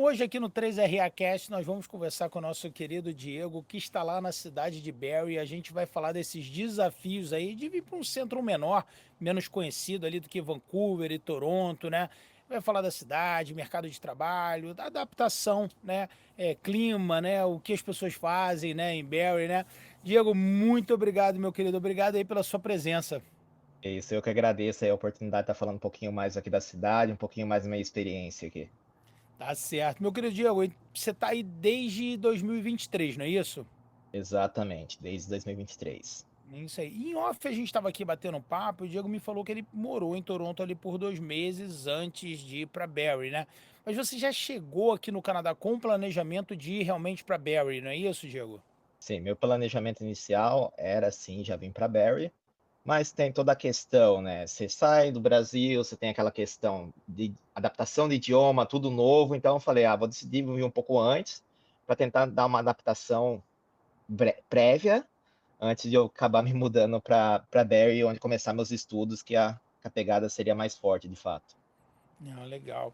hoje aqui no 3RA Cast nós vamos conversar com o nosso querido Diego, que está lá na cidade de Barrie. A gente vai falar desses desafios aí de vir para um centro menor, menos conhecido ali do que Vancouver e Toronto, né? Vai falar da cidade, mercado de trabalho, da adaptação, né? Clima, né? O que as pessoas fazem, né? Em Barrie, né? Diego, muito obrigado, meu querido. Obrigado aí pela sua presença. É isso, eu que agradeço aí a oportunidade de estar falando um pouquinho mais aqui da cidade, um pouquinho mais da minha experiência aqui. Tá certo. Meu querido Diego, você está aí desde 2023, não é isso? Exatamente, desde 2023. Isso aí. Em off a gente estava aqui batendo um papo e o Diego me falou que ele morou em Toronto ali por 2 meses antes de ir para Barrie, né? Mas você já chegou aqui no Canadá com o planejamento de ir realmente para Barrie, não é isso, Diego? Sim, meu planejamento inicial era sim, já vim para Barrie, mas tem toda a questão, né? Você sai do Brasil, você tem aquela questão de adaptação de idioma, tudo novo, então eu falei, vou decidir vir um pouco antes para tentar dar uma adaptação prévia antes de eu acabar me mudando para Barrie, onde começar meus estudos, que a pegada seria mais forte, de fato. Não, legal.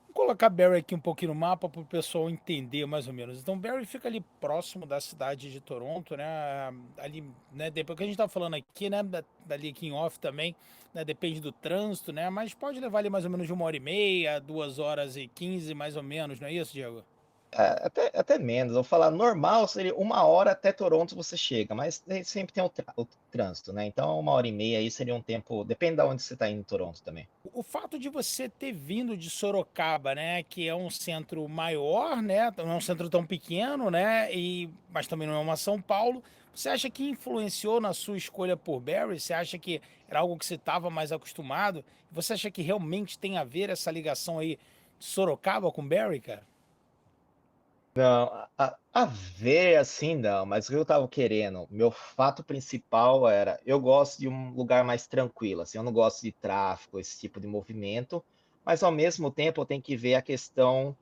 Vou colocar Barrie aqui um pouquinho no mapa para o pessoal entender mais ou menos. Então, Barrie fica ali próximo da cidade de Toronto, né? Ali, né? Depois que a gente tá falando aqui, né? Dali aqui em off também, né? Depende do trânsito, né? Mas pode levar ali mais ou menos de 1h30, 2h15, mais ou menos, não é isso, Diego? Até menos. Eu vou falar, normal seria 1 hora até Toronto você chega, mas sempre tem o trânsito, né? Então, 1 hora e meia aí seria um tempo. Depende de onde você está indo em Toronto também. O fato de você ter vindo de Sorocaba, né, que é um centro maior, né, não é um centro tão pequeno, né, mas também não é uma São Paulo, você acha que influenciou na sua escolha por Barrie? Você acha que era algo que você estava mais acostumado? Você acha que realmente tem a ver essa ligação aí de Sorocaba com Barrie, cara? Não, a ver assim não, mas o que eu estava querendo, meu fato principal era, eu gosto de um lugar mais tranquilo, assim, eu não gosto de tráfego, esse tipo de movimento, mas ao mesmo tempo eu tenho que ver a questão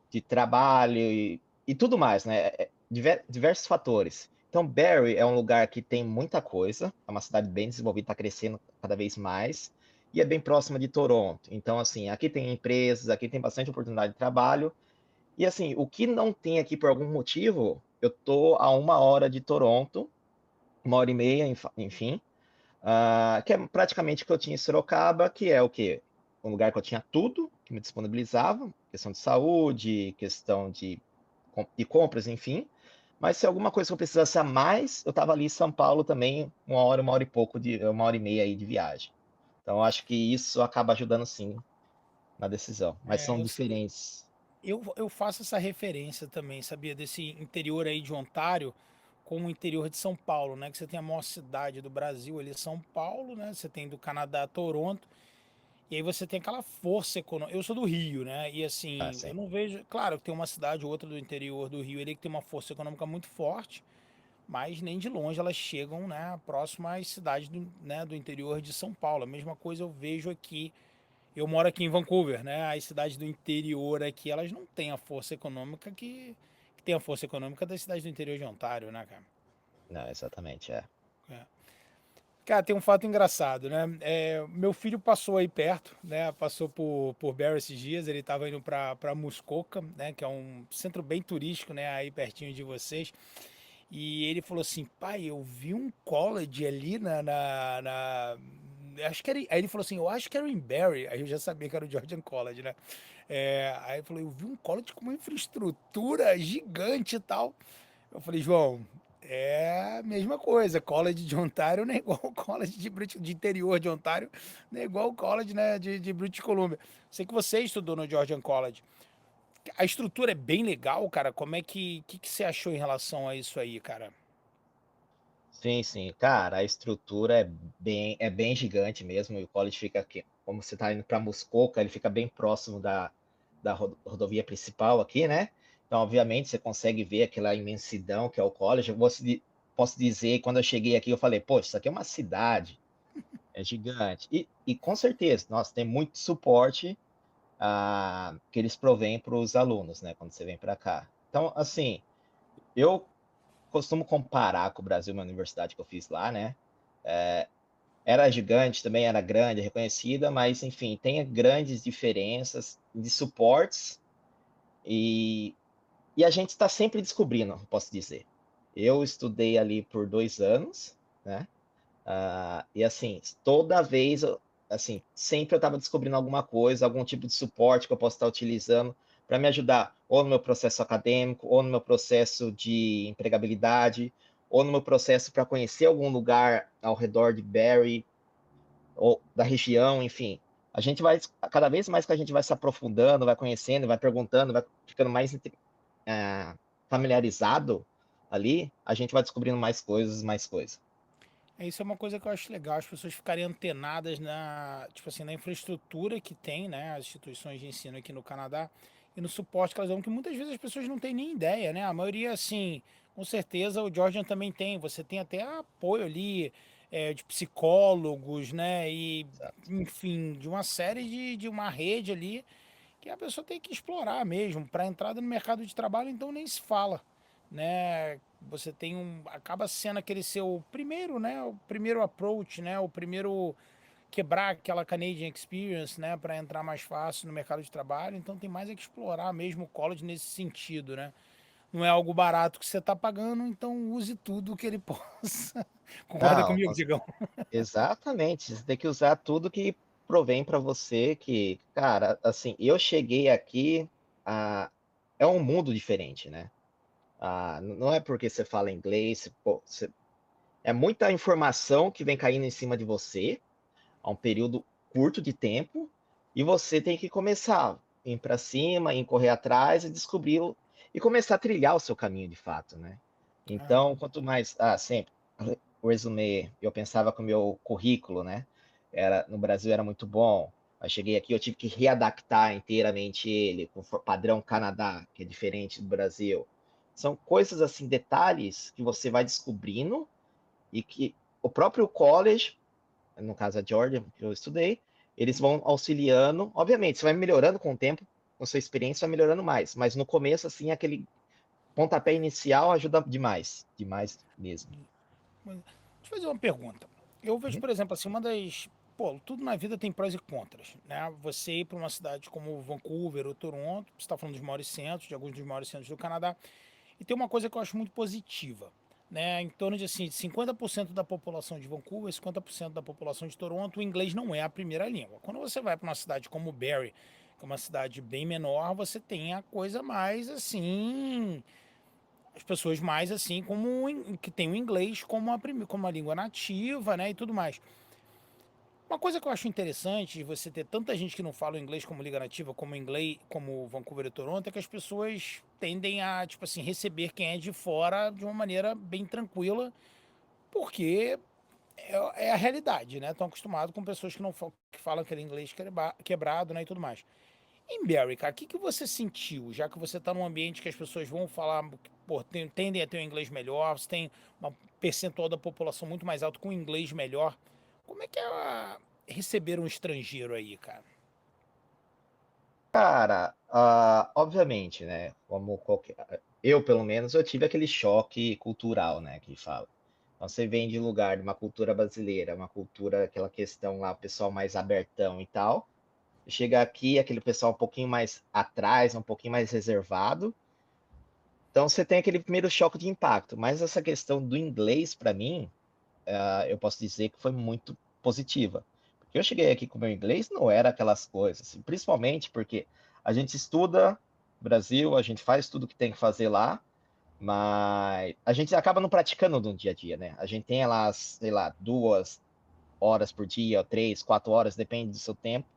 de trabalho e tudo mais, né? Diversos fatores. Então, Barrie é um lugar que tem muita coisa, é uma cidade bem desenvolvida, está crescendo cada vez mais, e é bem próxima de Toronto. Então, assim, aqui tem empresas, aqui tem bastante oportunidade de trabalho, e assim, o que não tem aqui por algum motivo, eu tô a 1 hora de Toronto, 1 hora e meia, enfim, que é praticamente o que eu tinha em Sorocaba, que é o quê? Um lugar que eu tinha tudo, que me disponibilizava, questão de saúde, questão de compras, enfim. Mas se alguma coisa que eu precisasse a mais, eu estava ali em São Paulo também, 1 hora e pouco, 1 hora e meia aí de viagem. Então, eu acho que isso acaba ajudando sim na decisão. Mas É, são eu, diferentes. eu faço essa referência também, sabia, desse interior aí de Ontário com o interior de São Paulo, né? Que você tem a maior cidade do Brasil ali, São Paulo, né? Você tem do Canadá, Toronto, e aí você tem aquela força econômica. Eu sou do Rio, né? E Ah, assim, eu sim. não vejo. Claro que tem uma cidade ou outra do interior do Rio ali que tem uma força econômica muito forte, mas nem de longe elas chegam, né, próximo às cidades do, né, do interior de São Paulo. A mesma coisa eu vejo aqui. Eu moro aqui em Vancouver, né? As cidades do interior aqui, elas não têm a força econômica que tem a força econômica das cidades do interior de Ontário, né, cara? Não, exatamente, é. É. Cara, tem um fato engraçado, né? Meu filho passou aí perto, né? Passou por Barrie esses dias. Ele estava indo para Muskoka, né? Que é um centro bem turístico, né? Aí pertinho de vocês. E ele falou assim: pai, eu vi um college ali acho que era. Aí ele falou assim: eu acho que era em Barrie. Aí eu já sabia que era o Georgian College, né? Aí ele falou: eu vi um college com uma infraestrutura gigante e tal. Eu falei: João, é a mesma coisa. College de Ontário não é igual o college de interior de Ontário, não é igual o college, né, de British Columbia. Sei que você estudou no Georgian College. A estrutura é bem legal, cara. Como é que você achou em relação a isso aí, cara? Sim, sim. Cara, a estrutura é bem gigante mesmo. E o college fica aqui, como você está indo para Muskoka, ele fica bem próximo da rodovia principal aqui, né? Então, obviamente, você consegue ver aquela imensidão que é o college. Posso dizer, quando eu cheguei aqui, eu falei, pô, isso aqui é uma cidade, é gigante. E com certeza, nossa, tem muito suporte que eles provêm para os alunos, né? Quando você vem para cá. Então, assim, eu costumo comparar com o Brasil, uma universidade que eu fiz lá, né? Era gigante, também era grande, reconhecida, mas enfim, tem grandes diferenças de suportes E, e a gente está sempre descobrindo, posso dizer. Eu estudei ali por 2 anos, né? E assim, toda vez, assim, sempre eu estava descobrindo alguma coisa, algum tipo de suporte que eu posso estar utilizando para me ajudar, ou no meu processo acadêmico, ou no meu processo de empregabilidade, ou no meu processo para conhecer algum lugar ao redor de Barrie, ou da região, enfim. A gente vai, cada vez mais que a gente vai se aprofundando, vai conhecendo, vai perguntando, vai ficando mais familiarizado ali, a gente vai descobrindo mais coisas, mais coisas. Isso é uma coisa que eu acho legal, as pessoas ficarem antenadas na, tipo assim, na infraestrutura que tem, né, as instituições de ensino aqui no Canadá e no suporte que elas dão, que muitas vezes as pessoas não têm nem ideia, né? A maioria, assim, com certeza o Georgian também tem. Você tem até apoio ali de psicólogos, né? E, Exato. enfim, de uma série de uma rede ali que a pessoa tem que explorar mesmo. Para entrada no mercado de trabalho, então nem se fala, né? Você tem acaba sendo aquele seu primeiro, né? O primeiro approach, né? O primeiro quebrar aquela Canadian Experience, né? Para entrar mais fácil no mercado de trabalho. Então tem mais é que explorar mesmo o college nesse sentido, né? Não é algo barato que você está pagando, então use tudo que ele possa. Concorda Não, comigo, Digão? exatamente. Você tem que usar tudo que provém para você, que, cara, assim, eu cheguei aqui, ah, é um mundo diferente, né? Não é porque você fala inglês, pô, é muita informação que vem caindo em cima de você, a um período curto de tempo, e você tem que começar a ir para cima, ir correr atrás e descobrir e começar a trilhar o seu caminho de fato, né? Ah, Então, quanto mais, sempre o resumê, eu pensava que o meu currículo, né, no Brasil era muito bom. Eu cheguei aqui, eu tive que readaptar inteiramente ele com o padrão Canadá, que é diferente do Brasil. São coisas assim, detalhes que você vai descobrindo e que o próprio college, no caso a Georgia, que eu estudei, eles vão auxiliando. Obviamente, você vai melhorando com o tempo, com sua experiência, vai melhorando mais. Mas no começo, assim, aquele pontapé inicial ajuda demais. Demais mesmo. mas deixa eu fazer uma pergunta. Eu vejo, Uhum. por exemplo, assim, uma das. Pô, tudo na vida tem prós e contras, né? Você ir para uma cidade como Vancouver ou Toronto, você está falando dos maiores centros, de alguns dos maiores centros do Canadá, e tem uma coisa que eu acho muito positiva, né? Em torno de, assim, de 50% da população de Vancouver, 50% da população de Toronto, o inglês não é a primeira língua. Quando você vai para uma cidade como Barrie, que é uma cidade bem menor, você tem a coisa mais, assim, as pessoas mais assim como que tem o inglês como como a língua nativa, né, e tudo mais. Uma coisa que eu acho interessante de você ter tanta gente que não fala o inglês como língua nativa, como inglês, como Vancouver e Toronto, é que as pessoas tendem a, tipo assim, receber quem é de fora de uma maneira bem tranquila, porque é a realidade, né? Estão acostumados com pessoas que não que falam aquele inglês quebrado, né, e tudo mais. Em Barry, cara, o que você sentiu, já que você está num ambiente que as pessoas vão falar, pô, tendem a ter um inglês melhor, você tem uma percentual da população muito mais alto com inglês melhor. Como é que é receber um estrangeiro aí, cara? Cara, obviamente, né? Como qualquer. Eu, pelo menos, eu tive aquele choque cultural, né? Que fala. Então, você vem de lugar de uma cultura brasileira, uma cultura, aquela questão lá, o pessoal mais abertão e tal. Chega aqui, aquele pessoal um pouquinho mais atrás, um pouquinho mais reservado. Então você tem aquele primeiro choque de impacto. Mas essa questão do inglês, para mim, eu posso dizer que foi muito positiva. Porque eu cheguei aqui com o meu inglês, não era aquelas coisas, assim, principalmente porque a gente estuda no Brasil, a gente faz tudo que tem que fazer lá, mas a gente acaba não praticando no dia a dia, né? A gente tem lá, sei lá, 2 horas por dia, ou 3, 4 horas, depende do seu tempo.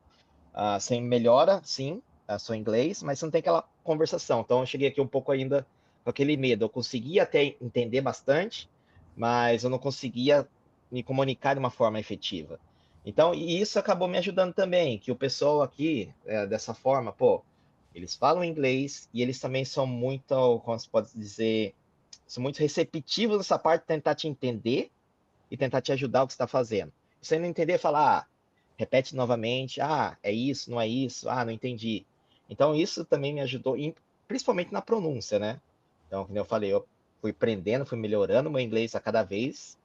Você melhora, sim, a seu inglês, mas você não tem aquela conversação. Então, eu cheguei aqui um pouco ainda com aquele medo. Eu conseguia até entender bastante, mas eu não conseguia me comunicar de uma forma efetiva. Então, e isso acabou me ajudando também, que o pessoal aqui, dessa forma, pô, eles falam inglês e eles também são muito, como se pode dizer, são muito receptivos nessa parte de tentar te entender e tentar te ajudar o que você está fazendo. Se você não entender, fala, repete novamente, é isso, não é isso, não entendi. Então, isso também me ajudou, principalmente na pronúncia, né? Então, como eu falei, eu fui aprendendo, fui melhorando o meu inglês a cada vez,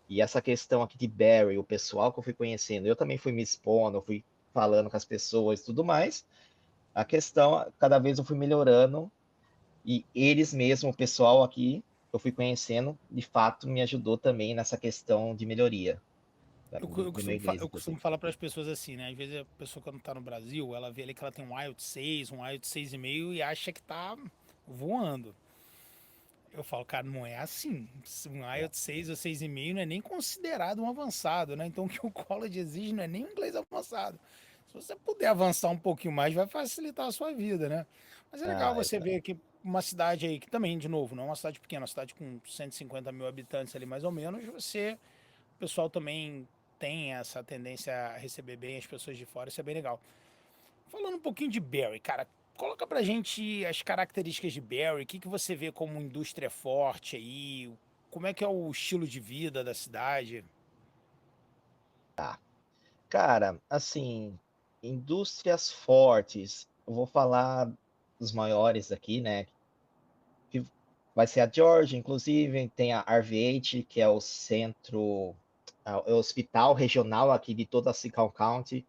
e essa questão aqui de Barry, o pessoal que eu fui conhecendo, eu também fui me expondo, fui falando com as pessoas e tudo mais, A questão, cada vez eu fui melhorando e eles mesmo, o pessoal aqui, eu fui conhecendo, de fato me ajudou também nessa questão de melhoria do meu inglês, Eu costumo inclusive. falar para as pessoas assim, né? Às vezes a pessoa quando tá no Brasil, ela vê ali que ela tem um IELTS 6, um IELTS 6,5 e acha que tá voando. Eu falo, cara, não é assim. Um É, IELTS 6 ou 6,5 não é nem considerado um avançado, né? Então o que o college exige não é nem um inglês avançado. Se você puder avançar um pouquinho mais, vai facilitar a sua vida, né? Mas é legal você exato. ver que uma cidade aí, que também, de novo, não é uma cidade pequena, uma cidade com 150 mil habitantes ali mais ou menos, o pessoal também tem essa tendência a receber bem as pessoas de fora, isso é bem legal. Falando um pouquinho de Barry, cara, coloca pra gente as características de Barry, o que, que você vê como indústria forte aí, como é que é o estilo de vida da cidade? Cara, assim, indústrias fortes, eu vou falar dos maiores aqui, né? Que vai ser a Georgia, inclusive, tem a RVH, que é o centro, é o hospital regional aqui de toda a Sicão County.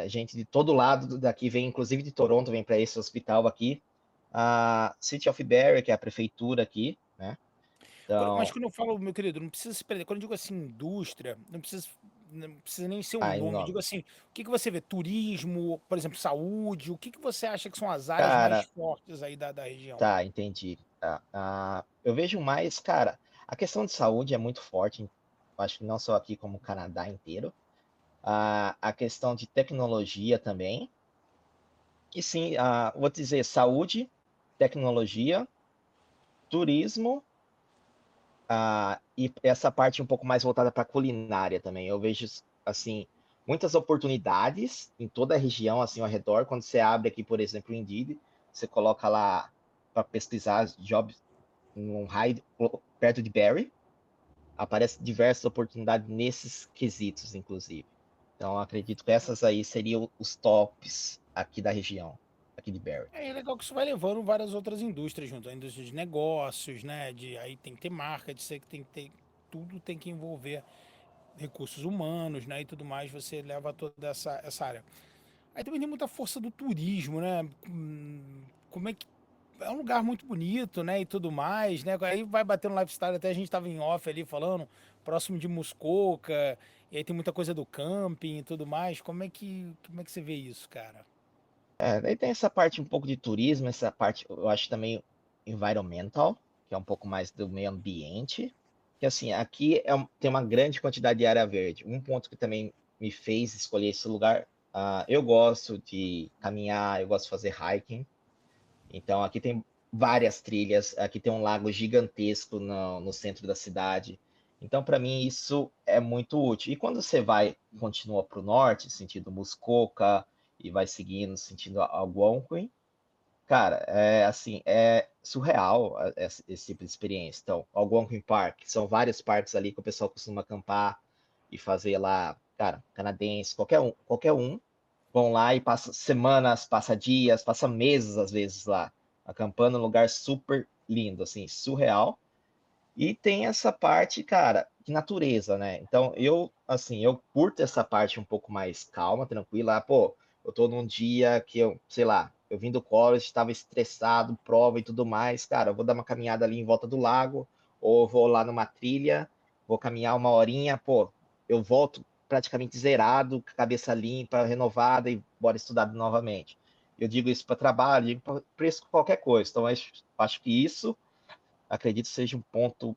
Gente de todo lado daqui vem, inclusive de Toronto, vem para esse hospital aqui. A City of Barrie, que é a prefeitura aqui, né? Mas Então, quando eu falo, meu querido, não precisa se perder. Quando eu digo assim, indústria, não precisa nem ser um em nome. Eu nome. digo assim, o que, que você vê? Turismo, por exemplo, saúde, o que, que você acha que são as áreas mais Cara, fortes aí da região? tá, entendi. Tá. Eu vejo mais, cara, a questão de saúde é muito forte, acho que não só aqui, como o Canadá inteiro. A questão de tecnologia também. E sim, vou dizer, saúde, tecnologia, turismo, e essa parte um pouco mais voltada para culinária também. Eu vejo, assim, muitas oportunidades em toda a região, assim, ao redor. Quando você abre aqui, por exemplo, o Indeed, você coloca lá para pesquisar jobs num raio perto de Barrie, aparece diversas oportunidades nesses quesitos, inclusive. Então, acredito que essas aí seriam os tops aqui da região, aqui de Barrie. É legal que isso vai levando várias outras indústrias junto, a indústria de negócios, né? Aí tem que ter marca, de ser que tem que ter, tudo tem que envolver recursos humanos, né? E tudo mais, você leva toda essa área. Aí também tem muita força do turismo, né? Como é que é um lugar muito bonito, né? E tudo mais, né? Aí vai bater no lifestyle, até a gente tava em off ali falando, próximo de Muskoka, e aí tem muita coisa do camping e tudo mais. Como é que você vê isso, cara? Daí tem essa parte um pouco de turismo, essa parte eu acho também environmental, que é um pouco mais do meio ambiente. Que assim, aqui tem uma grande quantidade de área verde. Um ponto que também me fez escolher esse lugar, eu gosto de caminhar, eu gosto de fazer hiking. Então aqui tem várias trilhas, aqui tem um lago gigantesco no centro da cidade. Então, para mim, isso é muito útil. E quando você continua para o norte, sentido Muskoka, e vai seguindo, sentido Algonquin, cara, é assim, é surreal esse tipo de experiência. Então, Algonquin Park, são vários parques ali que o pessoal costuma acampar e fazer lá, cara, canadense, qualquer um vão lá e passa semanas, passa dias, passa meses às vezes lá, acampando num lugar super lindo, assim, surreal. E tem essa parte, cara, de natureza, né? Então, assim, eu curto essa parte um pouco mais calma, tranquila. Pô, eu tô num dia que eu, sei lá, eu vim do college, estava estressado, prova e tudo mais. Cara, eu vou dar uma caminhada ali em volta do lago, ou vou lá numa trilha, vou caminhar uma horinha, pô, eu volto praticamente zerado, com a cabeça limpa, renovada e bora estudar novamente. Eu digo isso para trabalho, digo para isso qualquer coisa. Então, eu acho que isso acredito seja um ponto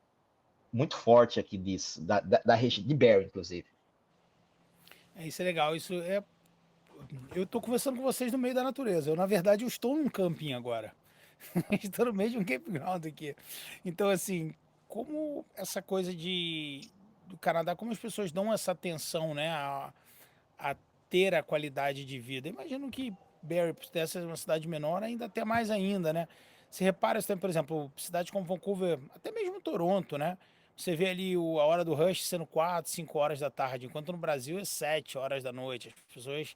muito forte aqui disso, da região de Barrie, inclusive. É, isso é legal. Eu tô conversando com vocês no meio da natureza. Na verdade, eu estou num camping agora. Estou no meio de um campground aqui. Então, assim, como essa coisa do Canadá, como as pessoas dão essa atenção, né, a ter a qualidade de vida. Imagino que Barrie, por ser uma cidade menor, ainda até mais ainda, né? Se repara, você tem, por exemplo, cidades como Vancouver, até mesmo Toronto, né? Você vê ali a hora do rush sendo 4, 5 horas da tarde, enquanto no Brasil é 7 horas da noite. As pessoas,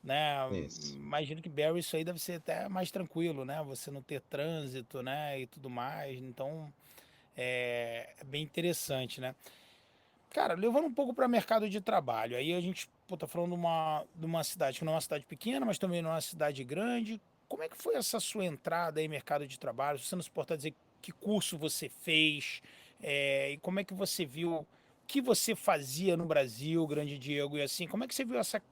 né? Isso. Imagino que Barrie isso aí deve ser até mais tranquilo, né? Você não ter trânsito, né? E tudo mais. Então, é bem interessante, né? Cara, levando um pouco para mercado de trabalho, aí a gente pô, tá falando de uma cidade que não é uma cidade pequena, mas também não é uma cidade grande. Como é que foi essa sua entrada aí no mercado de trabalho? Se você não se importa dizer que curso você fez, e como é que você viu o que você fazia no Brasil, grande Diego, e assim, como é que você viu essa,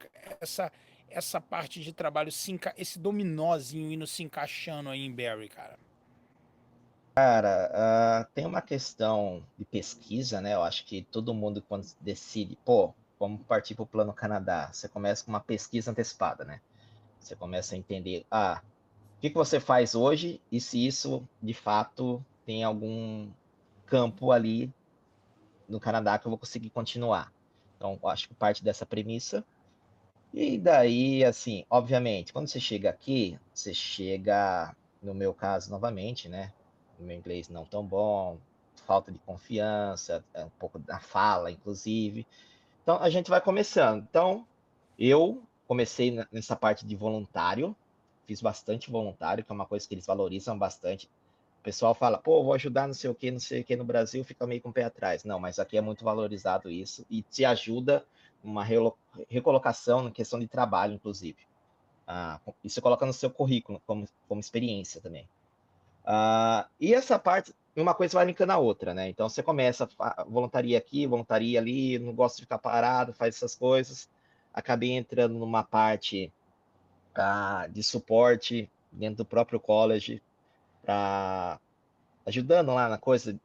essa parte de trabalho, esse dominózinho indo se encaixando aí em Barry, cara? Cara, tem uma questão de pesquisa, né? Eu acho que todo mundo, quando decide, pô, vamos partir para o Plano Canadá, você começa com uma pesquisa antecipada, né? Você começa a entender, o que que você faz hoje e se isso, de fato, tem algum campo ali no Canadá que eu vou conseguir continuar. Então, eu acho que parte dessa premissa. E daí, assim, obviamente, quando você chega aqui, você chega, no meu caso, novamente, né? O meu inglês não tão bom, falta de confiança, um pouco da fala, inclusive. Então, a gente vai começando. Então, eu comecei nessa parte de voluntário, fiz bastante voluntário, que é uma coisa que eles valorizam bastante. O pessoal fala, pô, vou ajudar não sei o que no Brasil, fica meio com o pé atrás. Não, mas aqui é muito valorizado isso e te ajuda uma recolocação na questão de trabalho, inclusive. E você coloca no seu currículo como experiência também. E essa parte, uma coisa vai linkando a outra, né? Então você começa, voluntaria aqui, voluntaria ali, não gosto de ficar parado, faz essas coisas. Acabei entrando numa parte de suporte dentro do próprio college, para ajudando lá na coisa.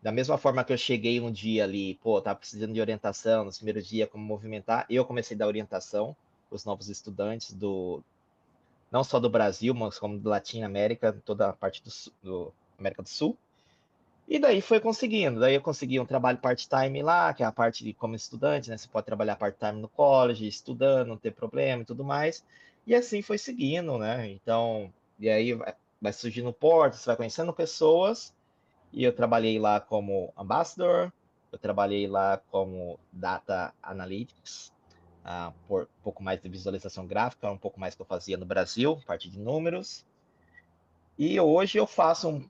Da mesma forma que eu cheguei um dia ali, pô, tava precisando de orientação, no primeiro dia, como movimentar, eu comecei a dar orientação para os novos estudantes não só do Brasil, mas como do América, toda a parte do América do Sul. E daí foi conseguindo. Daí eu consegui um trabalho part-time lá, que é a parte de como estudante, né? Você pode trabalhar part-time no college, estudando, não ter problema e tudo mais. E assim foi seguindo, né? Então, e aí vai surgindo portas, você vai conhecendo pessoas. E eu trabalhei lá como ambassador, eu trabalhei lá como data analytics, por um pouco mais de visualização gráfica, um pouco mais que eu fazia no Brasil, parte de números. E hoje eu faço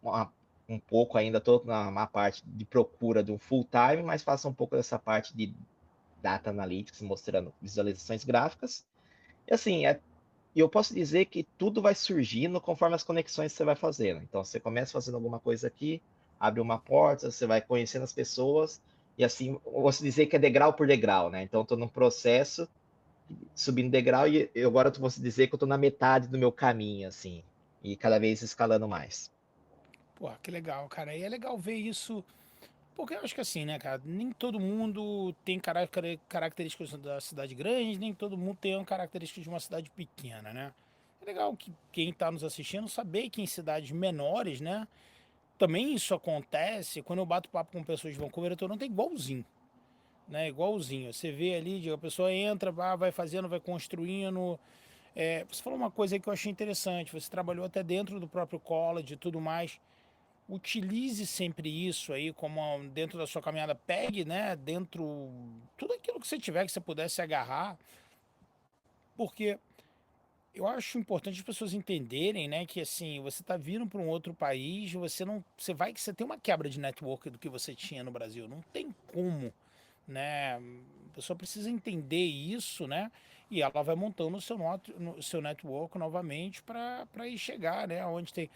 um pouco ainda, estou na parte de procura de um full time, mas faço um pouco dessa parte de data analytics, mostrando visualizações gráficas. E assim, eu posso dizer que tudo vai surgindo conforme as conexões que você vai fazendo. Então, você começa fazendo alguma coisa aqui, abre uma porta, você vai conhecendo as pessoas, e assim, eu posso dizer que é degrau por degrau, né? Então, estou num processo, subindo degrau, e eu agora eu posso dizer que eu estou na metade do meu caminho, assim, e cada vez escalando mais. Pô, que legal, cara. E é legal ver isso. Porque eu acho que assim, né, cara, nem todo mundo tem características da cidade grande, nem todo mundo tem uma característica de uma cidade pequena, né? É legal que quem está nos assistindo saber que em cidades menores, né, também isso acontece. Quando eu bato papo com pessoas de Vancouver, eu Toronto é igualzinho, né? Igualzinho. Você vê ali, a pessoa entra, vai fazendo, vai construindo. Você falou uma coisa aí que eu achei interessante. Você trabalhou até dentro do próprio college e tudo mais. Utilize sempre isso aí como dentro da sua caminhada, pegue, né, dentro tudo aquilo que você tiver que você pudesse agarrar, porque eu acho importante as pessoas entenderem, né, que assim, você está vindo para um outro país, você não, você tem uma quebra de network do que você tinha no Brasil, não tem como, né? A pessoa precisa entender isso, né? E ela vai montando o seu network novamente para ir chegar, né? Onde tem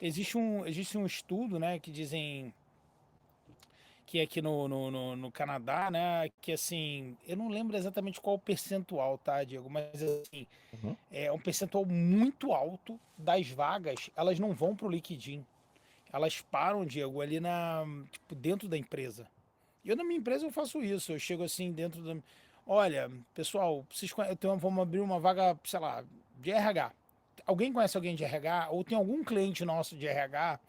existe um estudo, né, que dizem que é aqui no Canadá, né? Que assim, eu não lembro exatamente qual o percentual, tá, Diego? Mas assim, Uhum. é um percentual muito alto das vagas, elas não vão pro liquidinho. Elas param, Diego, ali tipo, dentro da empresa. E eu na minha empresa eu faço isso, eu chego assim dentro da. Olha, pessoal, vamos abrir uma vaga, sei lá, de RH. Alguém conhece alguém de RH? Ou tem algum cliente nosso de RH,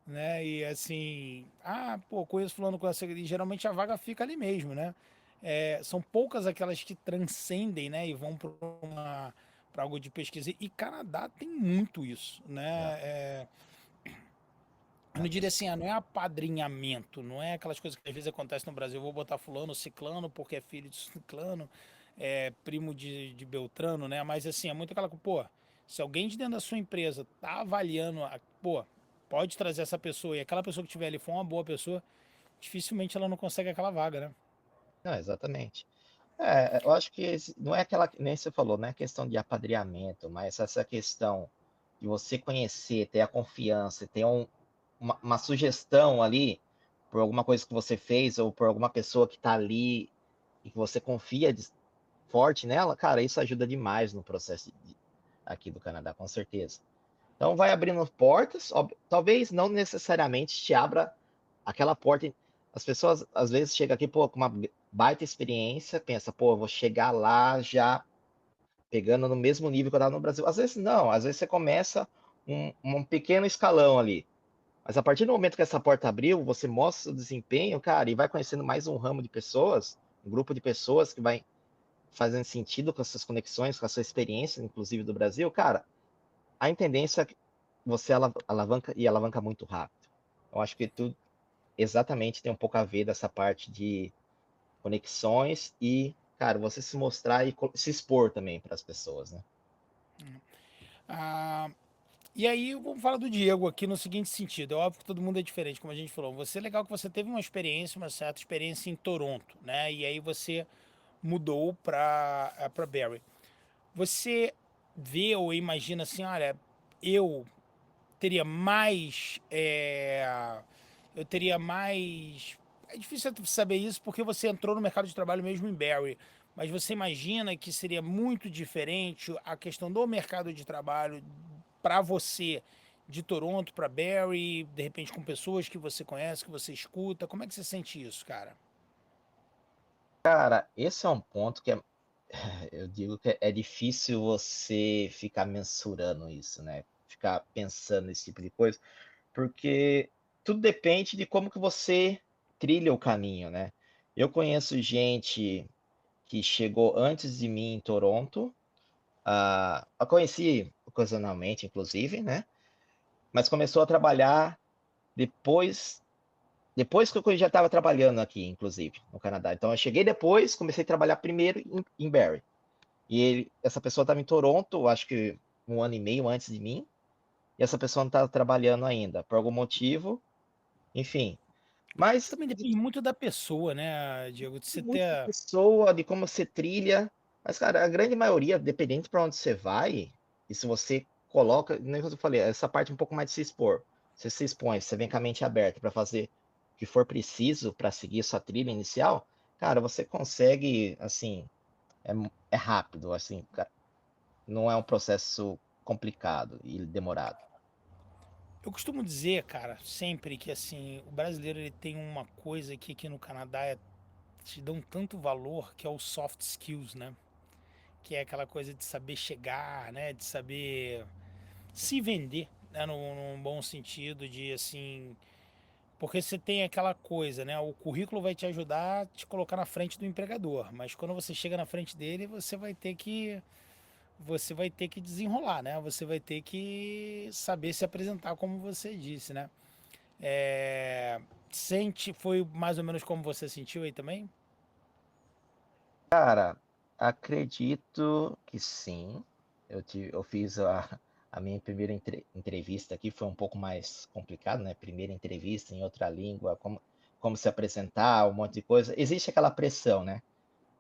né? E assim, pô, conheço fulano com essa. E geralmente a vaga fica ali mesmo, né? São poucas aquelas que transcendem, né? E vão para algo de pesquisa. E Canadá tem muito isso, É, né? Eu é não diria mesmo. assim, não é apadrinhamento, não é aquelas coisas que às vezes acontecem no Brasil, eu vou botar fulano, ciclano, porque é filho de ciclano, é primo de Beltrano, né? Mas assim, é muito aquela coisa, pô, se alguém de dentro da sua empresa tá avaliando, pô, pode trazer essa pessoa e aquela pessoa que tiver ali for uma boa pessoa, dificilmente ela não consegue aquela vaga, né? Não, exatamente. Eu acho que não é aquela, nem você falou, não é questão de apadrinhamento, mas essa questão de você conhecer, ter a confiança, ter uma sugestão ali por alguma coisa que você fez ou por alguma pessoa que está ali e que você confia forte nela, cara, isso ajuda demais no processo aqui do Canadá, com certeza. Então vai abrindo portas, talvez não necessariamente te abra aquela porta. As pessoas às vezes chegam aqui, pô, com uma baita experiência, pensa, pô, eu vou chegar lá já pegando no mesmo nível que eu estava no Brasil. Às vezes não, às vezes você começa um pequeno escalão ali. Mas a partir do momento que essa porta abriu, você mostra o desempenho, cara, e vai conhecendo mais um ramo de pessoas, um grupo de pessoas que vai fazendo sentido com as suas conexões, com a sua experiência, inclusive do Brasil, cara, a tendência é que você alavanca e alavanca muito rápido. Eu acho que tudo exatamente tem um pouco a ver dessa parte de conexões e, cara, você se mostrar e se expor também para as pessoas, né? Ah, e aí, vamos falar do Diego aqui no seguinte sentido. É óbvio que todo mundo é diferente, como a gente falou. Você é legal que você teve uma experiência, uma certa experiência em Toronto, né? E aí você mudou para Barrie. Você vê ou imagina assim, olha, eu teria mais. Eu teria mais. É difícil saber isso porque você entrou no mercado de trabalho mesmo em Barrie. Mas você imagina que seria muito diferente a questão do mercado de trabalho para você de Toronto para Barrie, de repente com pessoas que você conhece, que você escuta. Como é que você sente isso, cara? Cara, esse é um ponto que eu digo que é difícil você ficar mensurando isso, né? Ficar pensando nesse tipo de coisa, porque tudo depende de como que você trilha o caminho, né? Eu conheço gente que chegou antes de mim em Toronto, a conheci ocasionalmente, inclusive, né? Mas começou a trabalhar depois, depois que eu já estava trabalhando aqui, inclusive, no Canadá. Então eu cheguei depois, comecei a trabalhar primeiro em Barrie. Essa pessoa estava em Toronto, acho que um ano e meio antes de mim, e essa pessoa não estava trabalhando ainda, por algum motivo, enfim. Mas Também depende muito da pessoa, né, Diego? De você muito da ter. pessoa, de como você trilha. Mas, cara, a grande maioria, dependente para onde você vai, e se você coloca, nem que eu falei, essa parte um pouco mais de se expor. Você se expõe, você vem com a mente aberta para fazer o que for preciso para seguir sua trilha inicial, cara, você consegue, assim, é, é rápido, assim, não é um processo complicado e demorado. Eu costumo dizer, cara, sempre que assim, o brasileiro ele tem uma coisa que aqui no Canadá te dão tanto valor, que é o soft skills, né? Que é aquela coisa de saber chegar, né? De saber se vender, né? Num bom sentido de assim, porque você tem aquela coisa, né? O currículo vai te ajudar a te colocar na frente do empregador, mas quando você chega na frente dele, você vai ter que desenrolar, né? Você vai ter que saber se apresentar como você disse, né? É, foi mais ou menos como você sentiu aí também? Cara, acredito que sim. Eu fiz a minha primeira entrevista aqui, foi um pouco mais complicado, né? Primeira entrevista em outra língua, como se apresentar, um monte de coisa. Existe aquela pressão, né?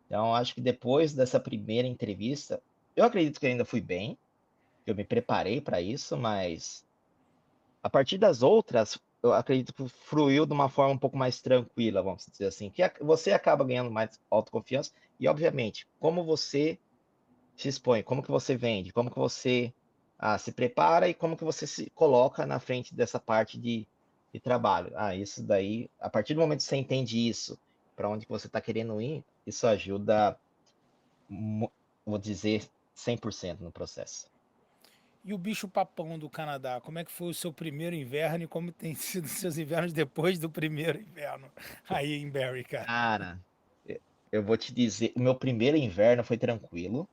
Então, acho que depois dessa primeira entrevista, eu acredito que eu ainda fui bem, eu me preparei para isso, mas a partir das outras, eu acredito que fluiu de uma forma um pouco mais tranquila, vamos dizer assim, que você acaba ganhando mais autoconfiança e, obviamente, como você se expõe, como que você vende, como que você se prepara e como que você se coloca na frente dessa parte de trabalho. Isso daí, a partir do momento que você entende isso, para onde que você está querendo ir, isso ajuda, vou dizer, 100% no processo. E o bicho papão do Canadá, como é que foi o seu primeiro inverno e como tem sido os seus invernos depois do primeiro inverno aí em Barrie, cara? Cara, eu vou te dizer, o meu primeiro inverno foi tranquilo.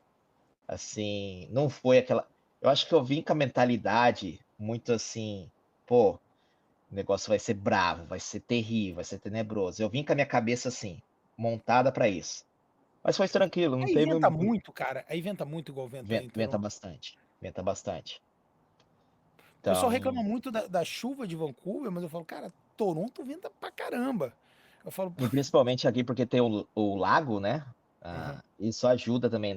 Assim, não foi aquela. Eu acho que eu vim com a mentalidade muito assim, pô, o negócio vai ser bravo, vai ser terrível, vai ser tenebroso. Eu vim com a minha cabeça assim, montada para isso. Mas foi tranquilo, não Aí teve. venta muito, cara. Aí venta muito igual venta aí em Venta Toronto. bastante, venta bastante. O pessoal reclama Então, muito da chuva de Vancouver, mas eu falo, cara, Toronto venta pra caramba. Eu falo, e principalmente aqui porque tem o lago, né? Aham. Isso ajuda também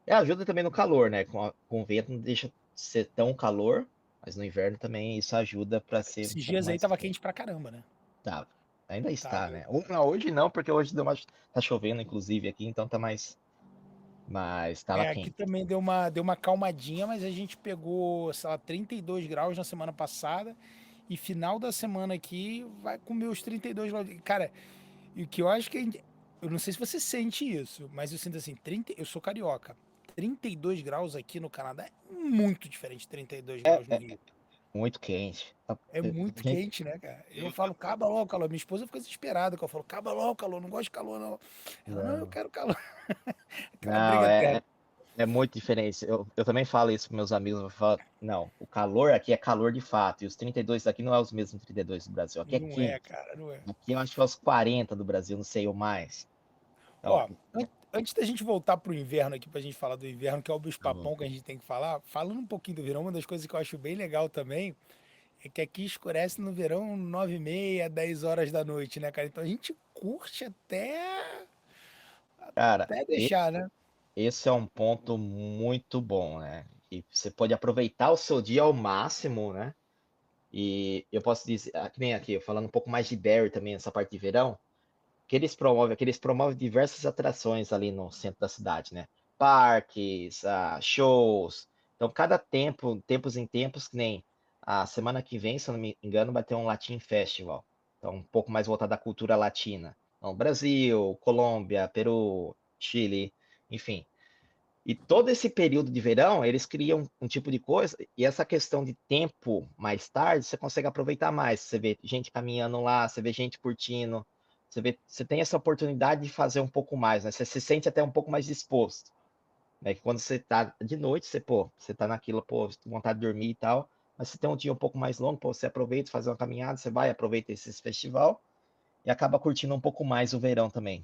ajuda também no calor, né? Com o vento não deixa de ser tão calor, mas no inverno também isso ajuda para ser um Esses pouco dias aí mais tava frio. quente pra caramba, né? Tá, ainda está, Tava. né? Não, hoje não, porque hoje tá chovendo, inclusive, aqui, então tá mas tava É, aqui quente. também deu uma calmadinha, mas a gente pegou, sei lá, 32 graus na semana passada. E final da semana aqui vai comer os 32 graus. Cara, e o que eu acho que. Eu não sei se você sente isso, mas eu sinto assim: eu sou carioca. 32 graus aqui no Canadá é muito diferente de 32 É, graus no Rio. muito quente. É muito Gente, quente, né, cara? Eu falo, acaba logo, calor. Minha esposa fica desesperada, que eu falo, acaba logo, calor, não gosto de calor, não. Ela, não, eu não, quero calor. Aquela não, briga eterna. é muito diferente. Eu também falo isso para meus amigos. Eu falo, não, o calor aqui é calor de fato. E os 32 daqui não é os mesmos 32 do Brasil. Aqui é Não é, quente. cara, não é. Aqui eu acho que é os 40 do Brasil, não sei ou mais. Então, Ó, antes da gente voltar pro inverno aqui, pra gente falar do inverno, que é o bicho-papão que a gente tem que falar, falando um pouquinho do verão, uma das coisas que eu acho bem legal também é que aqui escurece no verão 9h30, 10 horas da noite, né, cara? Então a gente curte cara, até deixar, né? esse é um ponto muito bom, né? E você pode aproveitar o seu dia ao máximo, né? E eu posso dizer, que nem aqui, falando um pouco mais de Barrie também, essa parte de verão, que eles promovem diversas atrações ali no centro da cidade, né? Parques, shows. Então, cada tempos em tempos, que nem a semana que vem, se eu não me engano, vai ter um Latin Festival. Então, um pouco mais voltado à cultura latina. Então, Brasil, Colômbia, Peru, Chile, enfim. E todo esse período de verão, eles criam um tipo de coisa, e essa questão de tempo mais tarde, você consegue aproveitar mais. Você vê gente caminhando lá, você vê gente curtindo, você tem essa oportunidade de fazer um pouco mais, né? Você se sente até um pouco mais disposto, né? Que quando você tá de noite, você tá naquilo, pô, com vontade de dormir e tal, mas você tem um dia um pouco mais longo, pô, você aproveita, fazer uma caminhada, você vai, aproveita esse festival e acaba curtindo um pouco mais o verão também.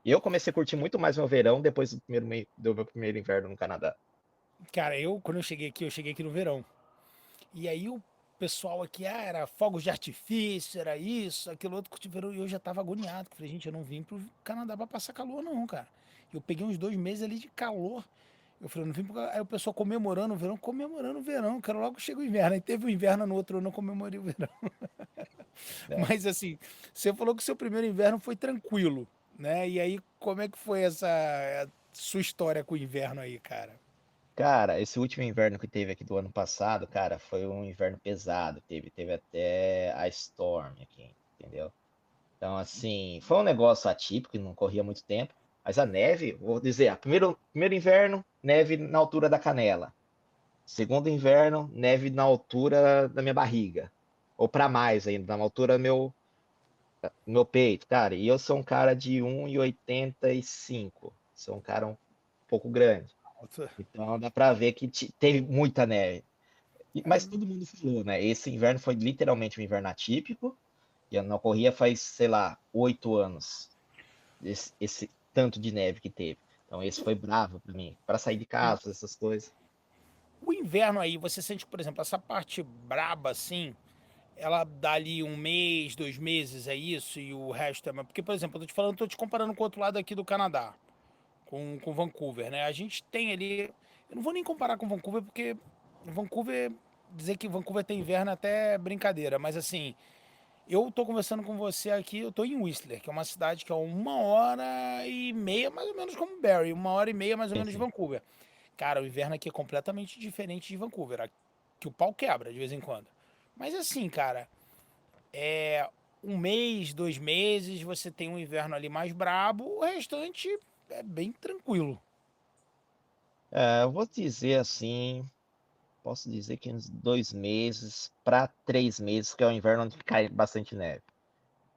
Eu comecei a curtir muito mais meu verão depois do meu primeiro inverno no Canadá. Cara, quando eu cheguei aqui no verão. E aí o pessoal aqui, era fogos de artifício, era isso, aquilo outro, curti verão, e eu já tava agoniado. Falei, gente, eu não vim pro Canadá pra passar calor, não, cara. Eu peguei uns 2 meses ali de calor. Eu falei, não vim pro. Aí o pessoal comemorando o verão, quero logo chega o inverno. Aí teve o inverno no outro, eu não comemorei o verão. É. Mas assim, você falou que o seu primeiro inverno foi tranquilo, né? E aí, como é que foi essa sua história com o inverno aí, cara? Cara, esse último inverno que teve aqui do ano passado, cara, foi um inverno pesado. Teve até a Storm aqui, entendeu? Então, assim, foi um negócio atípico, que não corria muito tempo. Mas a neve, vou dizer, primeiro inverno, neve na altura da canela. Segundo inverno, neve na altura da minha barriga. Ou para mais ainda, na altura do meu peito, cara. E eu sou um cara de 1,85. Sou um cara um pouco grande. Então dá pra ver que teve muita neve. Mas todo mundo falou, né? Esse inverno foi literalmente um inverno atípico. E não ocorria faz, sei lá, 8 anos. Esse tanto de neve que teve. Então esse foi bravo pra mim. Pra sair de casa, essas coisas. O inverno aí, você sente, por exemplo, essa parte braba assim, ela dá ali 1 mês, 2 meses, é isso? E o resto é. Porque, por exemplo, eu tô te falando, tô te comparando com o outro lado aqui do Canadá, com Vancouver, né? A gente tem ali. Eu não vou nem comparar com Vancouver, porque Vancouver. Dizer que Vancouver tem inverno é até brincadeira, mas assim, eu tô conversando com você aqui, eu tô em Whistler, que é uma cidade que é 1h30, mais ou menos como Barrie, 1h30 mais ou Sim, menos de sim. Vancouver. Cara, o inverno aqui é completamente diferente de Vancouver, que o pau quebra de vez em quando. Mas assim, cara, 1 mês, 2 meses, você tem um inverno ali mais brabo, o restante é bem tranquilo. Eu vou dizer assim, posso dizer que uns 2 meses para 3 meses, que é o inverno onde cai bastante neve.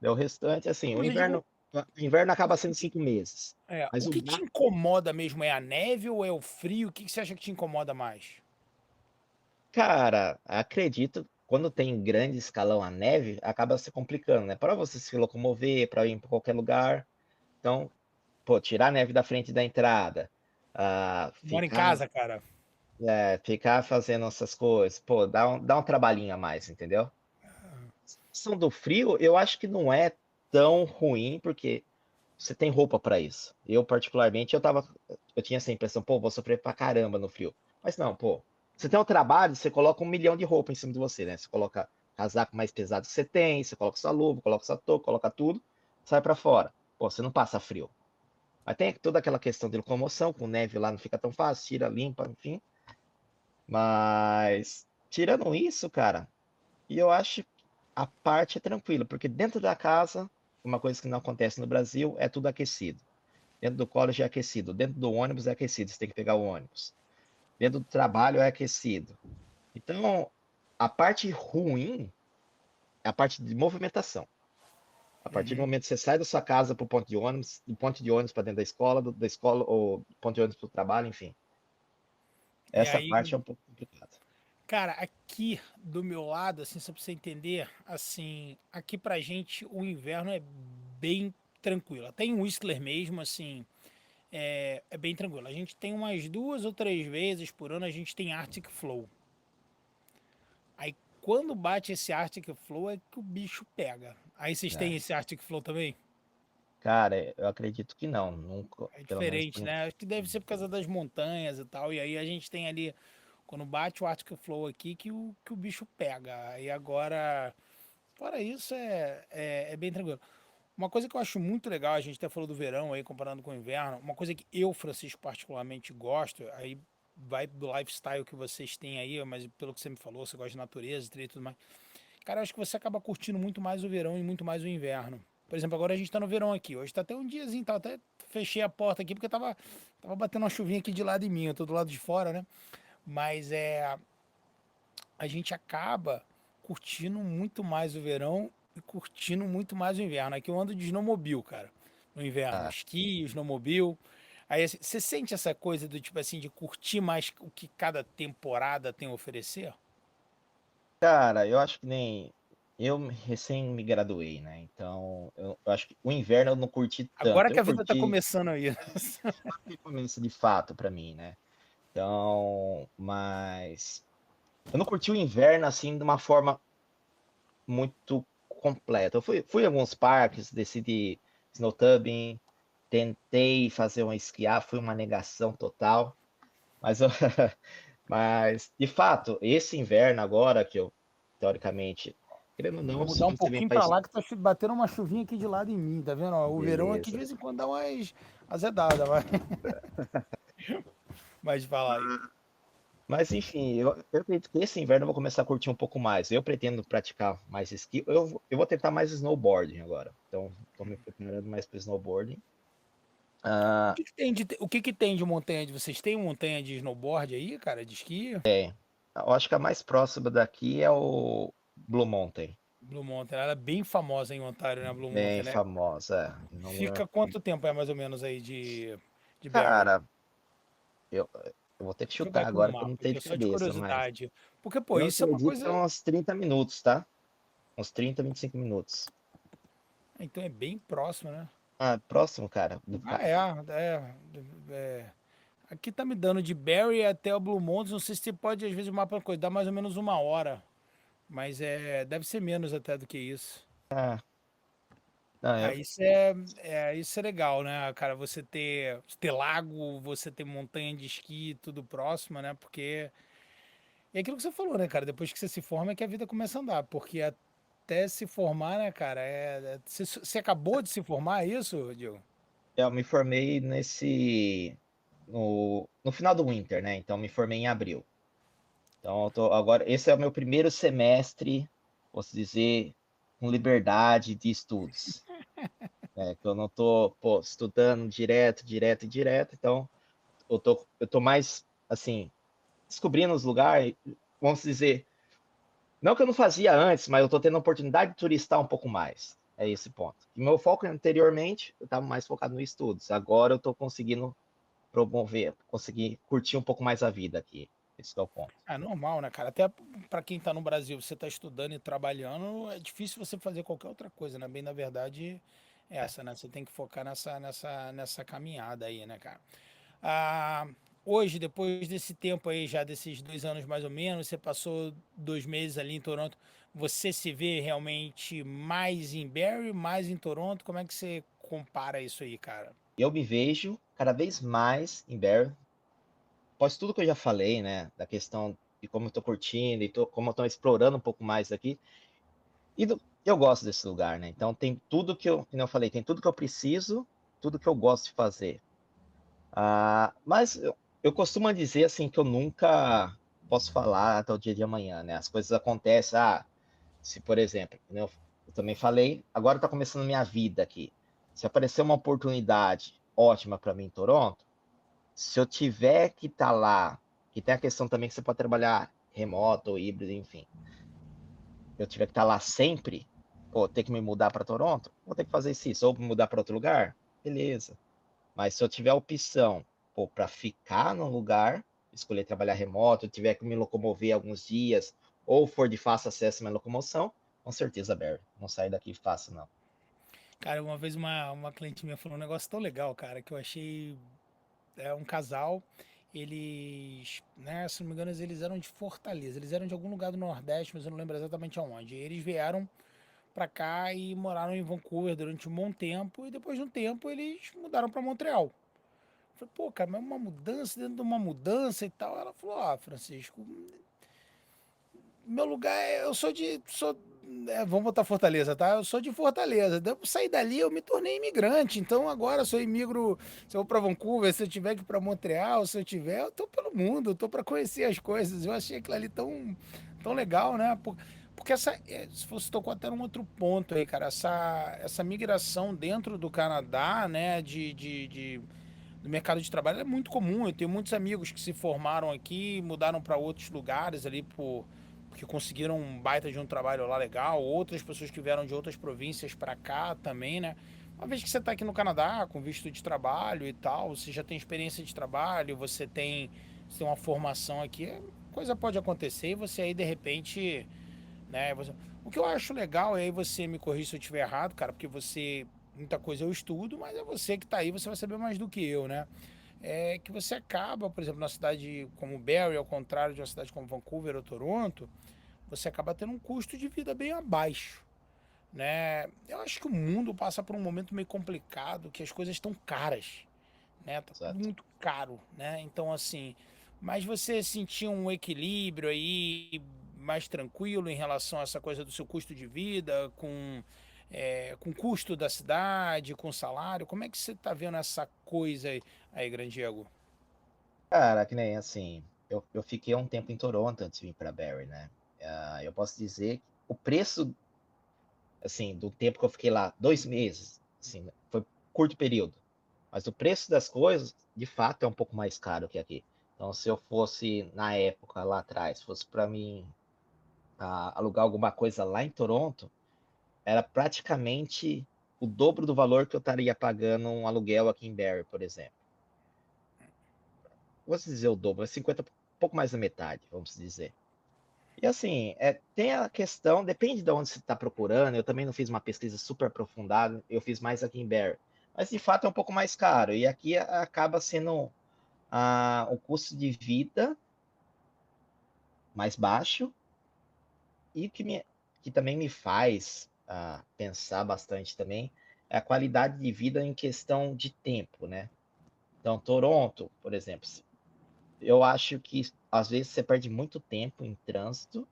O restante, assim, o Mas eu digo, inverno o acaba o sendo que, 5 meses. Mas o que te incomoda mesmo é a neve ou é o frio? O que você acha que te incomoda mais? cara, acredito, quando tem grande escalão a neve, acaba se complicando, né? Para você se locomover, para ir para qualquer lugar. Então, pô, tirar a neve da frente da entrada, Mora em ficar, casa, cara. ficar fazendo essas coisas, pô, dá um trabalhinho a mais, entendeu? A questão do frio, eu acho que não é tão ruim, porque você tem roupa para isso. Eu, particularmente, eu tinha essa impressão, pô, vou sofrer pra caramba no frio. Mas não, pô, você tem um trabalho, você coloca 1 milhão de roupa em cima de você, né? Você coloca casaco mais pesado que você tem, você coloca sua luva, coloca sua touca, coloca tudo, sai para fora. Pô, você não passa frio. Mas tem toda aquela questão de locomoção, com neve lá não fica tão fácil, tira, limpa, enfim. Mas, tirando isso, cara, e eu acho a parte é tranquila, porque dentro da casa, uma coisa que não acontece no Brasil, é tudo aquecido. Dentro do college é aquecido, dentro do ônibus é aquecido, você tem que pegar o ônibus. Dentro do trabalho é aquecido. Então, a parte ruim é a parte de movimentação. A partir do Uhum. momento que você sai da sua casa para o ponto de ônibus, do ponto de ônibus para dentro da escola, da escola ou do ponto de ônibus para o trabalho, enfim. E Essa aí, parte é um pouco complicada. cara, aqui do meu lado, assim, só pra você entender, assim, aqui pra gente o inverno é bem tranquilo. Até em Whistler mesmo, assim, é bem tranquilo. A gente tem umas 2 ou 3 vezes por ano, a gente tem Arctic Flow. Aí quando bate esse Arctic Flow é que o bicho pega. Aí vocês têm Né? esse Arctic Flow também? Cara, eu acredito que não, nunca, É pelo menos por diferente, né? Acho que deve ser por causa das montanhas e tal. E aí a gente tem ali, quando bate o Arctic Flow aqui, que o bicho pega. E agora, fora isso, é bem tranquilo. Uma coisa que eu acho muito legal, a gente até falou do verão aí, comparando com o inverno, uma coisa que eu, Francisco, particularmente gosto, aí vai do lifestyle que vocês têm aí, mas pelo que você me falou, você gosta de natureza, trilha e tudo mais. Cara, eu acho que você acaba curtindo muito mais o verão e muito mais o inverno. Por exemplo, agora a gente tá no verão aqui. Hoje tá até um diazinho, tá? Até fechei a porta aqui porque tava batendo uma chuvinha aqui de lado em mim, eu tô do lado de fora, né? Mas a gente acaba curtindo muito mais o verão e curtindo muito mais o inverno. Aqui eu ando de snowmobile, cara, no inverno. ah, Esqui, snowmobile. Aí assim, você sente essa coisa do tipo assim, de curtir mais o que cada temporada tem a oferecer? cara, eu acho que nem eu recém me graduei, né? Então, eu acho que o inverno eu não curti Agora tanto. que Eu a vida tá curti começando aí. que começo de fato para mim, né? Então, mas eu não curti o inverno assim de uma forma muito completa. Eu fui em alguns parques, decidi snowtubbing, tentei fazer um esquiar, foi uma negação total. Mas, mas de fato, esse inverno agora que eu, teoricamente, querendo ou não, se Mudar um você vem pouquinho para pra isso, lá que tá batendo uma chuvinha aqui de lado em mim, tá vendo? Ó, o verão aqui de beleza. vez em quando dá umas azedadas, mas falar aí. Mas enfim, eu acredito que esse inverno eu vou começar a curtir um pouco mais. Eu pretendo praticar mais esqui. Eu vou tentar mais snowboarding agora. Então, estou me preparando mais para snowboarding. Ah, O que que tem de montanha de vocês? Tem montanha de snowboard aí, cara, de esqui? eu acho que a mais próxima daqui é o Blue Mountain. Blue Mountain, ela é bem famosa em Ontário, né, Blue Bem Mountain, né? famosa. É. Eu não lembro. Fica quanto tempo é mais ou menos aí de Barrie? Cara, eu vou ter que Deixa eu jogar chutar aqui no agora que eu mapa, não tenho aqui, de só de cabeça, mas curiosidade. Porque, pô, eu isso é uma acredito que é coisa. uns 30 minutos, tá? Uns 30, 25 minutos. Então é bem próximo, né? Ah, próximo, cara, do Ah, carro. é. Aqui tá me dando de Barrie até o Blue Mountain. Não sei se você pode, às vezes, o mapa coisa, dá mais ou menos 1 hora. Mas deve ser menos até do que isso. Ah, não, Ah, isso é legal, né, cara? Você ter lago, você ter montanha de esqui, tudo próximo, né? Porque é aquilo que você falou, né, cara? Depois que você se forma é que a vida começa a andar. Porque até se formar, né, cara? Você acabou de se formar, é isso, Diego? eu me formei no final do winter, né? Então me formei em abril. Então eu tô agora, esse é o meu primeiro semestre, posso dizer, com liberdade de estudos. Que eu não tô, pô, estudando direto, direto e direto, então eu tô mais, assim, descobrindo os lugares, vamos dizer, não que eu não fazia antes, mas eu tô tendo a oportunidade de turistar um pouco mais. É esse ponto. E meu foco anteriormente, eu estava mais focado no estudos. Agora eu tô conseguindo promover, conseguir curtir um pouco mais a vida aqui. Esse é o ponto. Ah, normal, né, cara? Até pra quem tá no Brasil, você tá estudando e trabalhando, é difícil você fazer qualquer outra coisa, né? Bem, na verdade, é essa, né? Você tem que focar nessa caminhada aí, né, cara? Ah, hoje, depois desse tempo aí, já desses 2 anos mais ou menos, você passou 2 meses ali em Toronto, você se vê realmente mais em Barrie, mais em Toronto? Como é que você compara isso aí, cara? Eu me vejo cada vez mais em Barry, após tudo que eu já falei, né, da questão de como eu tô curtindo e como eu tô explorando um pouco mais aqui. Eu gosto desse lugar, né? Então tem tudo como eu falei, tem tudo que eu preciso, tudo que eu gosto de fazer. Mas eu costumo dizer assim que eu nunca posso falar até o dia de amanhã, né? As coisas acontecem. Se por exemplo, né, eu também falei, agora está começando a minha vida aqui. Se aparecer uma oportunidade ótima para mim em Toronto, se eu tiver que estar lá, que tem a questão também que você pode trabalhar remoto ou híbrido, enfim, eu tiver que estar lá sempre, pô, ter que me mudar para Toronto, vou ter que fazer isso, ou me mudar para outro lugar, beleza. Mas se eu tiver a opção, pô, para ficar no lugar, escolher trabalhar remoto, eu tiver que me locomover alguns dias, ou for de fácil acesso à minha locomoção, com certeza, Barry, não sair daqui fácil, não. Cara, uma vez uma cliente minha falou um negócio tão legal, cara, que eu achei. É um casal, eles, né, se não me engano, eles eram de Fortaleza, eles eram de algum lugar do Nordeste, mas eu não lembro exatamente aonde. Eles vieram pra cá e moraram em Vancouver durante um bom tempo, e depois de um tempo eles mudaram pra Montreal. Eu falei, pô, cara, mas uma mudança dentro de uma mudança e tal. Ela falou, Francisco, meu lugar é. Eu sou de. Vamos botar Fortaleza, tá? Eu sou de Fortaleza. Eu saí dali, eu me tornei imigrante. Então agora eu sou imigro. Se eu vou pra Vancouver, se eu tiver que ir pra Montreal, se eu tiver, eu tô pelo mundo, eu tô pra conhecer as coisas. Eu achei aquilo ali tão legal, né? Porque se você tocou até num outro ponto aí, cara, essa migração dentro do Canadá, né, do mercado de trabalho é muito comum. Eu tenho muitos amigos que se formaram aqui, mudaram para outros lugares ali porque conseguiram um baita de um trabalho lá legal. Outras pessoas que vieram de outras províncias para cá também, né? Uma vez que você está aqui no Canadá com visto de trabalho e tal, você já tem experiência de trabalho, você tem uma formação aqui, coisa pode acontecer e você aí de repente, né? O que eu acho legal, e aí você me corrija se eu estiver errado, cara, porque muita coisa eu estudo, mas é você que está aí, você vai saber mais do que eu, né? É que você acaba, por exemplo, na cidade como Barrie, ao contrário de uma cidade como Vancouver ou Toronto, você acaba tendo um custo de vida bem abaixo, né? Eu acho que o mundo passa por um momento meio complicado, que as coisas estão caras, né? Tá tudo Exato. muito caro, né? Então, assim, mas você sentir um equilíbrio aí mais tranquilo em relação a essa coisa do seu custo de vida, com o custo da cidade, com o salário, como é que você tá vendo essa coisa aí Grande Diego? Cara, que nem assim, eu fiquei um tempo em Toronto antes de vir para Barrie, né? Eu posso dizer que o preço, assim, do tempo que eu fiquei lá, 2 meses, assim, foi curto período. Mas o preço das coisas, de fato, é um pouco mais caro que aqui. Então, se eu fosse, na época, lá atrás, fosse para mim alugar alguma coisa lá em Toronto, era praticamente o dobro do valor que eu estaria pagando um aluguel aqui em Barrie, por exemplo. Vou dizer o dobro, é 50, um pouco mais da metade, vamos dizer. E assim, tem a questão, depende de onde você está procurando. Eu também não fiz uma pesquisa super aprofundada, eu fiz mais aqui em Barrie. Mas de fato é um pouco mais caro. E aqui acaba sendo o custo de vida mais baixo e o que também me faz pensar bastante também é a qualidade de vida em questão de tempo, né? Então, Toronto, por exemplo, eu acho que às vezes você perde muito tempo em trânsito.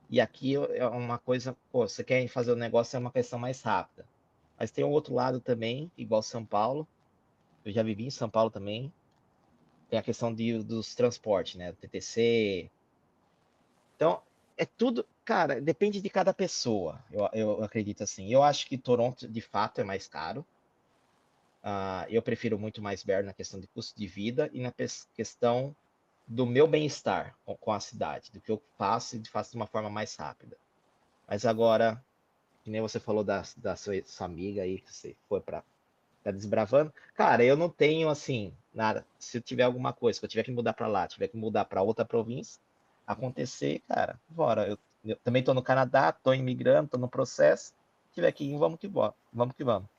E aqui é uma coisa, pô, você quer fazer o negócio, é uma questão mais rápida. Mas tem o outro lado também, igual São Paulo. Eu já vivi em São Paulo também. Tem a questão dos transportes, né? TTC. Então, é tudo, cara, depende de cada pessoa. Eu acredito assim. Eu acho que Toronto, de fato, é mais caro. Eu prefiro muito mais Barrie na questão de custo de vida e na questão do meu bem-estar com a cidade, do que eu faço e faço de uma forma mais rápida. Mas agora, que nem você falou da sua amiga aí, que você foi pra. Tá desbravando. Cara, eu não tenho assim, nada. Se eu tiver alguma coisa, que eu tiver que mudar pra lá, tiver que mudar pra outra província, acontecer, cara, bora. Eu também tô no Canadá, tô imigrando, tô no processo. Se tiver que ir, vamos que vamos. Vamos que vamos.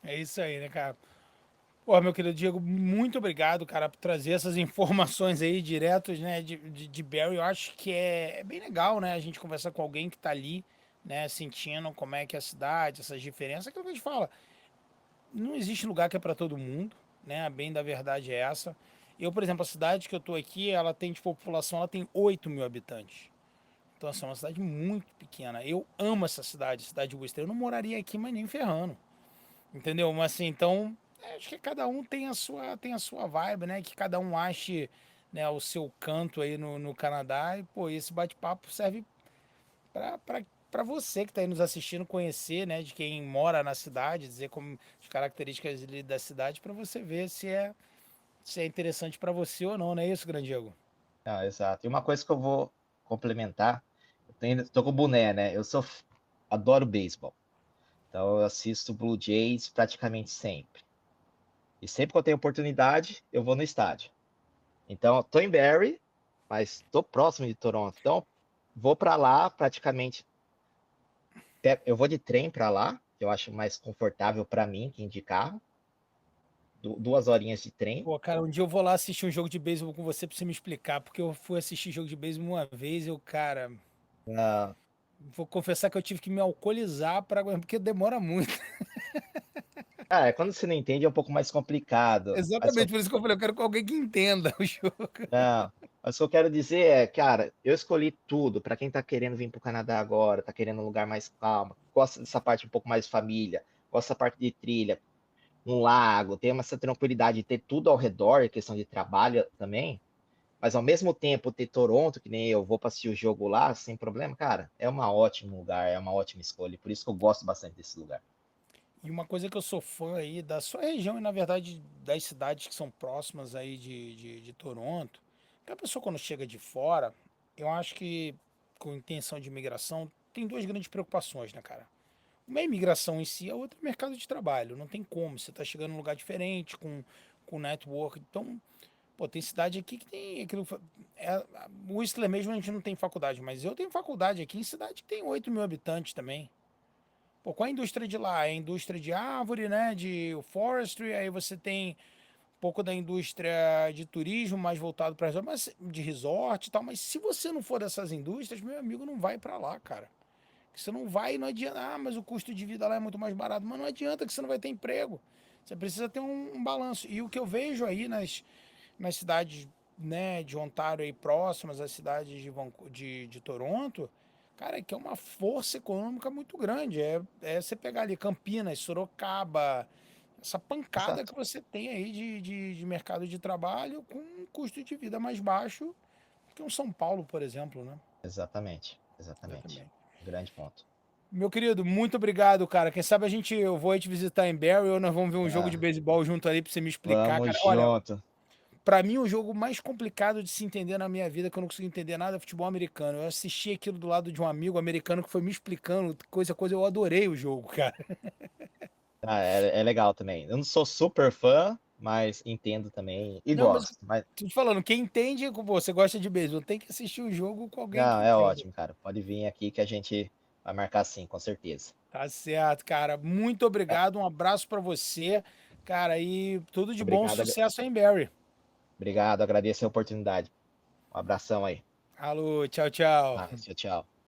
É isso aí, né, cara? Pô, meu querido Diego, muito obrigado, cara, por trazer essas informações aí diretos, né, de Barry. Eu acho que é bem legal, né, a gente conversar com alguém que tá ali, né, sentindo como é que é a cidade, essas diferenças, aquilo que a gente fala. não existe lugar que é para todo mundo, né? A bem da verdade é essa. Eu, por exemplo, a cidade que eu tô aqui, ela tem de população, ela tem 8 mil habitantes. Então, assim, é uma cidade muito pequena. Eu amo essa cidade, cidade de Worcester. Eu não moraria aqui, mas nem ferrando. Entendeu? Mas assim, então, acho que cada um tem a sua vibe, né? Que cada um ache, né, o seu canto aí no Canadá. E, pô, esse bate-papo serve para você que está aí nos assistindo conhecer, né, de quem mora na cidade, dizer como as características ali da cidade para você ver se é interessante para você ou não, não é isso, grande Diego? Ah, exato. E uma coisa que eu vou complementar, tô com o boné, né? Adoro beisebol. Então eu assisto Blue Jays praticamente sempre. E sempre que eu tenho oportunidade, eu vou no estádio. Então, tô em Barrie, mas tô próximo de Toronto. Então, vou para lá praticamente. Eu vou de trem para lá, que eu acho mais confortável para mim que ir de carro. 2 horinhas de trem. Pô, cara, um dia eu vou lá assistir um jogo de beisebol com você pra você me explicar, porque eu fui assistir jogo de beisebol uma vez e eu, cara, Ah, vou confessar que eu tive que me alcoolizar para porque demora muito. quando você não entende é um pouco mais complicado. Exatamente, por isso que eu falei, eu quero com alguém que entenda o jogo. Não, mas o que eu quero dizer é, cara, eu escolhi tudo para quem tá querendo vir pro Canadá agora, tá querendo um lugar mais calmo, gosta dessa parte um pouco mais família, gosta dessa parte de trilha, um lago, tem essa tranquilidade de ter tudo ao redor, questão de trabalho também, mas ao mesmo tempo ter Toronto, que nem eu vou para assistir o jogo lá, sem problema, cara, é um ótimo lugar, é uma ótima escolha, por isso que eu gosto bastante desse lugar. E uma coisa que eu sou fã aí da sua região e, na verdade, das cidades que são próximas aí de Toronto, que a pessoa quando chega de fora, eu acho que com intenção de imigração, tem duas grandes preocupações, né, cara? Uma é a imigração em si, a outra é o mercado de trabalho. Não tem como, você tá chegando num lugar diferente, com network. Então, pô, tem cidade aqui que tem aquilo. O Whistler mesmo a gente não tem faculdade, mas eu tenho faculdade aqui em cidade que tem 8 mil habitantes também. Pô, qual a indústria de lá? É a indústria de árvore, né? De forestry, aí você tem um pouco da indústria de turismo, mais voltado para de resort e tal. Mas se você não for dessas indústrias, meu amigo, não vai para lá, cara. Você não vai, não adianta. Ah, mas o custo de vida lá é muito mais barato. Mas não adianta que você não vai ter emprego. Você precisa ter um balanço. E o que eu vejo aí nas cidades, né, de Ontário aí próximas às cidades de Toronto, cara, é que é uma força econômica muito grande. É você pegar ali Campinas, Sorocaba, essa pancada que Exato, você tem aí de mercado de trabalho com um custo de vida mais baixo que um São Paulo, por exemplo, né? exatamente, exatamente. Exatamente. Grande ponto. Meu querido, muito obrigado, cara. Quem sabe eu vou aí te visitar em Barrie ou nós vamos ver um jogo de Ah, beisebol junto ali pra você me explicar, vamos cara. Olha, junto. pra mim, o jogo mais complicado de se entender na minha vida, que eu não consigo entender nada, é futebol americano. Eu assisti aquilo do lado de um amigo americano que foi me explicando coisa, eu adorei o jogo, cara. É legal também. Eu não sou super fã, mas entendo também e Não, mas gosto. Mas tô te falando, quem entende, você gosta de beisebol, tem que assistir o jogo com alguém que não, é entenda. ótimo, cara. Pode vir aqui que a gente vai marcar sim, com certeza. Tá certo, cara. Muito É, obrigado, um abraço pra você, cara, e tudo de bom, obrigado, sucesso aí em Barrie. obrigado, agradeço a oportunidade. Um abração aí. Alô, tchau, tchau. Ah, tchau, tchau.